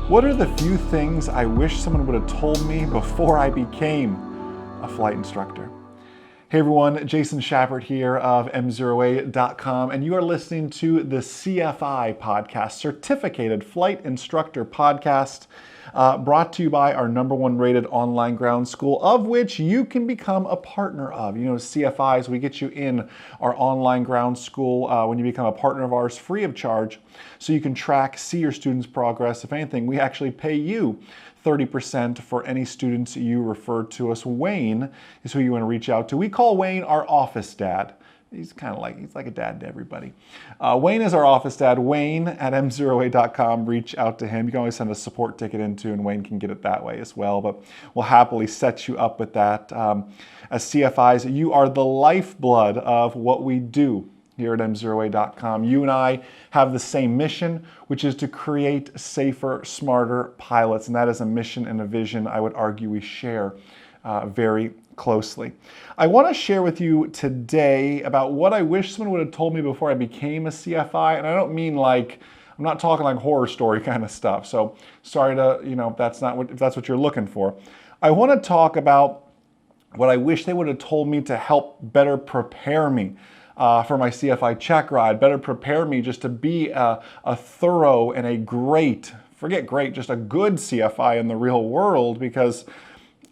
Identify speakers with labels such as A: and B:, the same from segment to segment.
A: What are the few things I wish someone would have told me before I became a flight instructor? Hey everyone, Jason Schappert here of MzeroA.com, and you are listening to the CFI Podcast, Certificated Flight Instructor Podcast, brought to you by our #1 rated online ground school, of which you can become a partner of. You know, CFIs, we get you in our online ground school when you become a partner of ours free of charge, so you can track, see your students' progress. If anything, we actually pay you 30% for any students you refer to us. Wayne is who you want to reach out to. We call Wayne our office dad. He's like a dad to everybody. Wayne is our office dad. Wayne at MzeroA.com. Reach out to him. You can always send a support ticket into, and Wayne can get it that way as well. But we'll happily set you up with that. As CFIs, you are the lifeblood of what we do here at MzeroA.com. You and I have the same mission, which is to create safer, smarter pilots. And that is a mission and a vision I would argue we share very closely. I want to share with you today about what I wish someone would have told me before I became a CFI. And I don't mean like, I'm not talking like horror story kind of stuff. So sorry to, if that's what you're looking for. I want to talk about what I wish they would have told me to help better prepare me for my CFI check ride, better prepare me just to be a thorough and a great, just a good CFI in the real world, because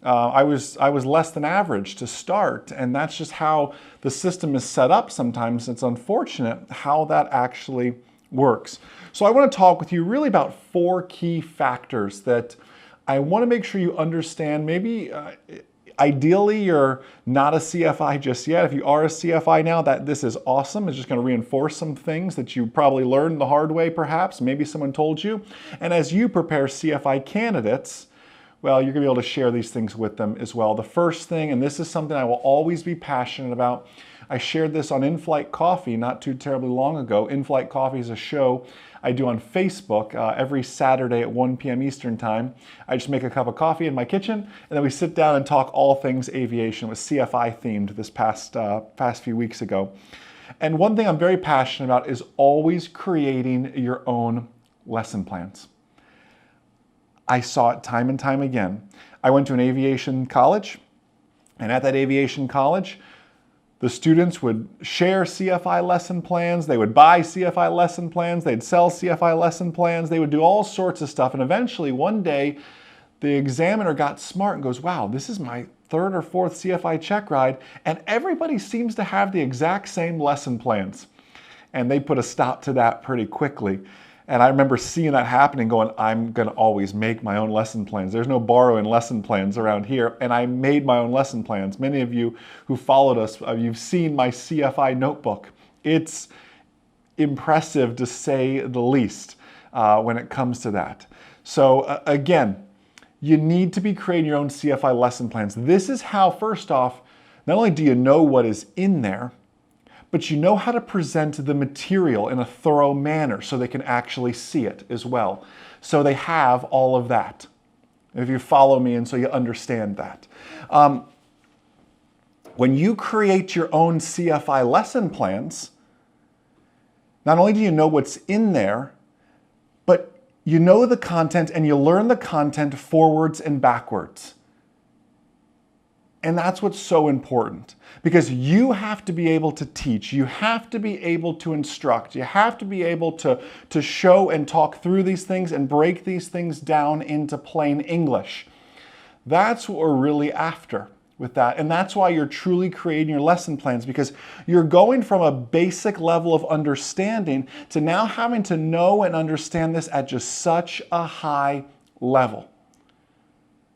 A: I was less than average to start, and that's just how the system is set up sometimes. It's unfortunate how that actually works. So I want to talk with you really about 4 key factors that I want to make sure you understand. Maybe ideally, you're not a CFI just yet. If you are a CFI now, this is awesome. It's just going to reinforce some things that you probably learned the hard way, perhaps. Maybe someone told you. And as you prepare CFI candidates, well, you're going to be able to share these things with them as well. The first thing, and this is something I will always be passionate about, I shared this on In-Flight Coffee not too terribly long ago. In-Flight Coffee is a show I do on Facebook every Saturday at 1 p.m. Eastern Time. I just make a cup of coffee in my kitchen, and then we sit down and talk all things aviation. It was CFI themed this past few weeks ago. And one thing I'm very passionate about is always creating your own lesson plans. I saw it time and time again. I went to an aviation college, and at that aviation college, the students would share CFI lesson plans, they would buy CFI lesson plans, they'd sell CFI lesson plans, they would do all sorts of stuff. And eventually, one day, the examiner got smart and goes, wow, this is my 3rd or 4th CFI check ride, and everybody seems to have the exact same lesson plans. And they put a stop to that pretty quickly. And I remember seeing that happening, going, I'm going to always make my own lesson plans. There's no borrowing lesson plans around here. And I made my own lesson plans. Many of you who followed us, you've seen my CFI notebook. It's impressive to say the least when it comes to that. So again, you need to be creating your own CFI lesson plans. This is how, first off, not only do you know what is in there, but you know how to present the material in a thorough manner so they can actually see it as well. So they have all of that, if you follow me, and so you understand that. When you create your own CFI lesson plans, not only do you know what's in there, but you know the content and you learn the content forwards and backwards. And that's what's so important, because you have to be able to teach, you have to be able to instruct, you have to be able to show and talk through these things and break these things down into plain English. That's what we're really after with that. And that's why you're truly creating your lesson plans, because you're going from a basic level of understanding to now having to know and understand this at just such a high level.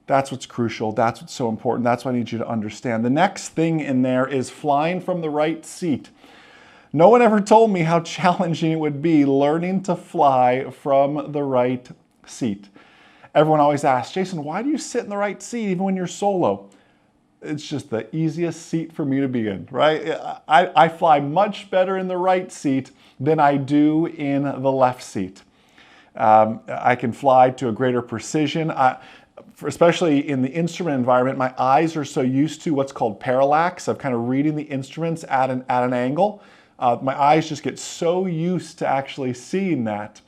A: That's what's crucial. That's what's so important. That's what I need you to understand. The next thing in there is flying from the right seat. No one ever told me how challenging it would be learning to fly from the right seat. Everyone always asks, Jason, why do you sit in the right seat even when you're solo? It's just the easiest seat for me to be in, right? I fly much better in the right seat than I do in the left seat. I can fly to a greater precision. Especially in the instrument environment, my eyes are so used to what's called parallax, of kind of reading the instruments at an angle. My eyes just get so used to actually seeing that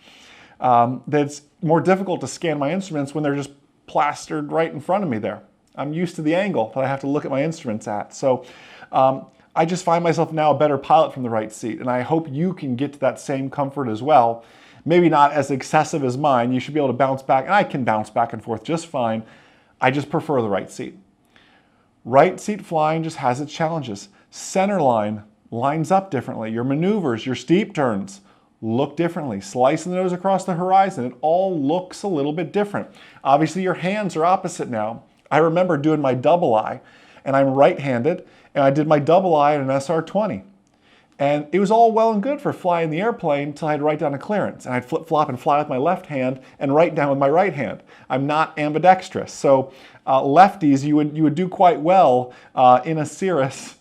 A: that's more difficult to scan my instruments when they're just plastered right in front of me there. I'm used to the angle that I have to look at my instruments at. So I just find myself now a better pilot from the right seat, and I hope you can get to that same comfort as well. Maybe not as excessive as mine. You should be able to bounce back, and I can bounce back and forth just fine. I just prefer the right seat. Right seat flying just has its challenges. Center line lines up differently. Your maneuvers, your steep turns look differently. Slicing the nose across the horizon, it all looks a little bit different. Obviously, your hands are opposite now. I remember doing my double eye, and I'm right-handed, and I did my double eye in an SR-20. And it was all well and good for flying the airplane until I'd write down a clearance. And I'd flip-flop and fly with my left hand and write down with my right hand. I'm not ambidextrous. So lefties, you would do quite well in a Cirrus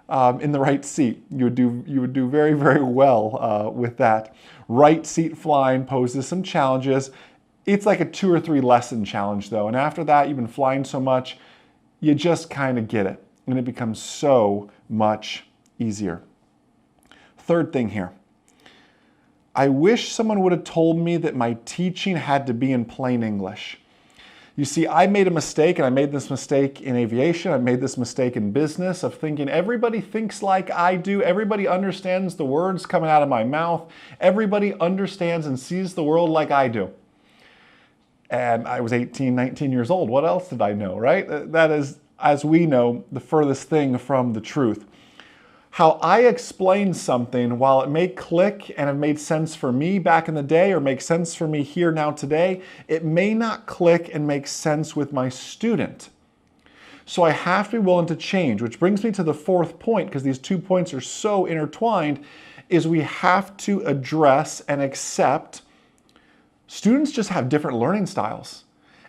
A: in the right seat. You would do very, very well with that. Right seat flying poses some challenges. It's like a 2 or 3 lesson challenge though. And after that, you've been flying so much, you just kind of get it. And it becomes so much easier. Third thing here, I wish someone would have told me that my teaching had to be in plain English. You see, I made a mistake, and I made this mistake in aviation, I made this mistake in business, of thinking everybody thinks like I do, everybody understands the words coming out of my mouth, everybody understands and sees the world like I do. And I was 18, 19 years old. What else did I know, right? That is, as we know, the furthest thing from the truth. How I explain something, while it may click and have made sense for me back in the day or make sense for me here now today, it may not click and make sense with my student. So I have to be willing to change, which brings me to the fourth point, because these 2 points are so intertwined, is we have to address and accept students just have different learning styles.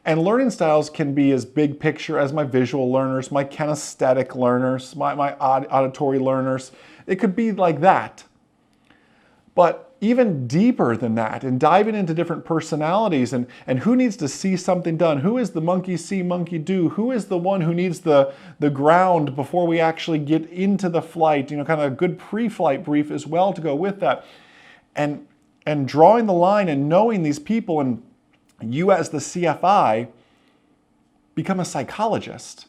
A: And learning styles can be as big picture as my visual learners, my kinesthetic learners, my auditory learners. It could be like that. But even deeper than that, and diving into different personalities and who needs to see something done, who is the monkey see, monkey do, who is the one who needs the ground before we actually get into the flight, kind of a good pre-flight brief as well to go with that. And drawing the line and knowing these people, and you as the CFI become a psychologist,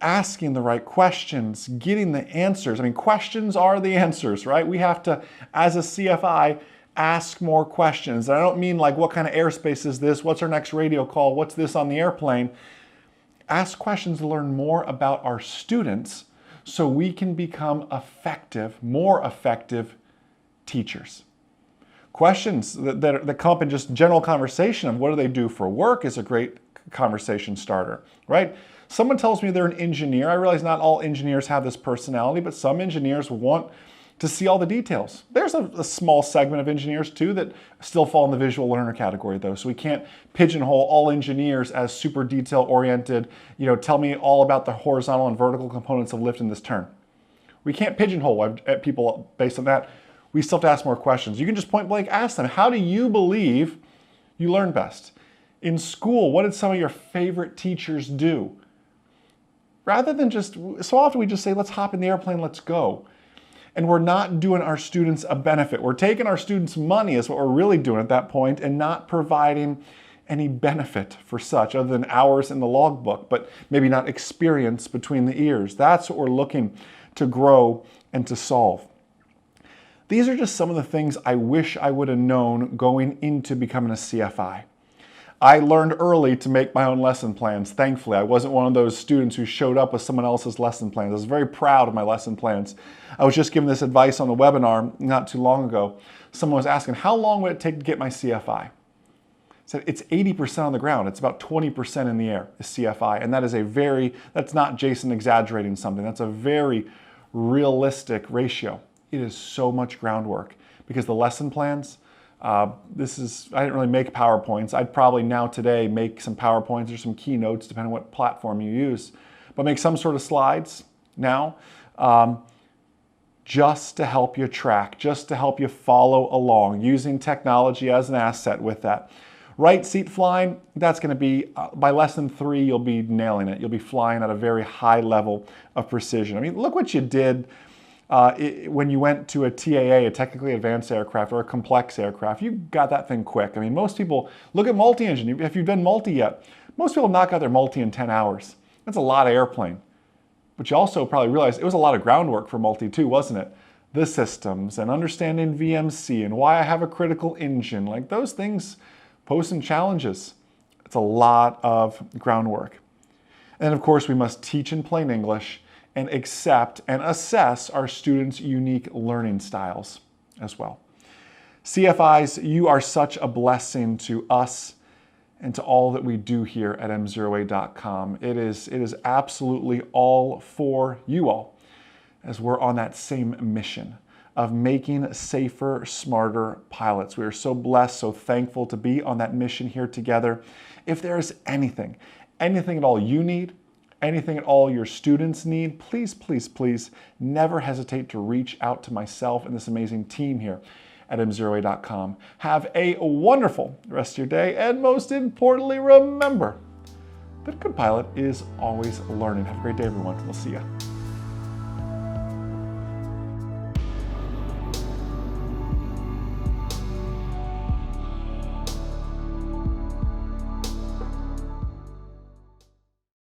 A: asking the right questions, getting the answers. I mean, questions are the answers, right? We have to, as a CFI, ask more questions. And I don't mean like, what kind of airspace is this? What's our next radio call? What's this on the airplane? Ask questions to learn more about our students so we can become effective, more effective teachers. Questions that come up in just general conversation of what do they do for work is a great conversation starter, right? Someone tells me they're an engineer. I realize not all engineers have this personality, but some engineers want to see all the details. There's a small segment of engineers too that still fall in the visual learner category though. So we can't pigeonhole all engineers as super detail oriented, tell me all about the horizontal and vertical components of lift in this turn. We can't pigeonhole people based on that. We still have to ask more questions. You can just point blank ask them, how do you believe you learn best? In school, what did some of your favorite teachers do? Rather than just, so often we just say, let's hop in the airplane, let's go. And we're not doing our students a benefit. We're taking our students' money is what we're really doing at that point, and not providing any benefit for such other than hours in the logbook, but maybe not experience between the ears. That's what we're looking to grow and to solve. These are just some of the things I wish I would have known going into becoming a CFI. I learned early to make my own lesson plans. Thankfully, I wasn't one of those students who showed up with someone else's lesson plans. I was very proud of my lesson plans. I was just given this advice on the webinar not too long ago. Someone was asking, how long would it take to get my CFI? I said, it's 80% on the ground. It's about 20% in the air is CFI. And that is that's not Jason exaggerating something. That's a very realistic ratio. It is so much groundwork because the lesson plans, I didn't really make PowerPoints. I'd probably now today make some PowerPoints or some keynotes, depending on what platform you use, but make some sort of slides now just to help you track, just to help you follow along, using technology as an asset with that. Right seat flying, that's going to be, by lesson 3, you'll be nailing it. You'll be flying at a very high level of precision. I mean, look what you did when you went to a TAA, a technically advanced aircraft, or a complex aircraft, you got that thing quick. I mean, most people, look at multi-engine. If you've done multi yet, most people knock out their multi in 10 hours. That's a lot of airplane. But you also probably realize it was a lot of groundwork for multi too, wasn't it? The systems and understanding VMC and why I have a critical engine, like those things pose some challenges. It's a lot of groundwork. And of course, we must teach in plain English and accept and assess our students' unique learning styles as well. CFIs, you are such a blessing to us and to all that we do here at MzeroA.com. It is absolutely all for you all, as we're on that same mission of making safer, smarter pilots. We are so blessed, so thankful to be on that mission here together. If there is anything at all you need, anything at all your students need, please, please, please never hesitate to reach out to myself and this amazing team here at MzeroA.com. Have a wonderful rest of your day, and most importantly, remember that a good pilot is always learning. Have a great day, everyone. We'll see you.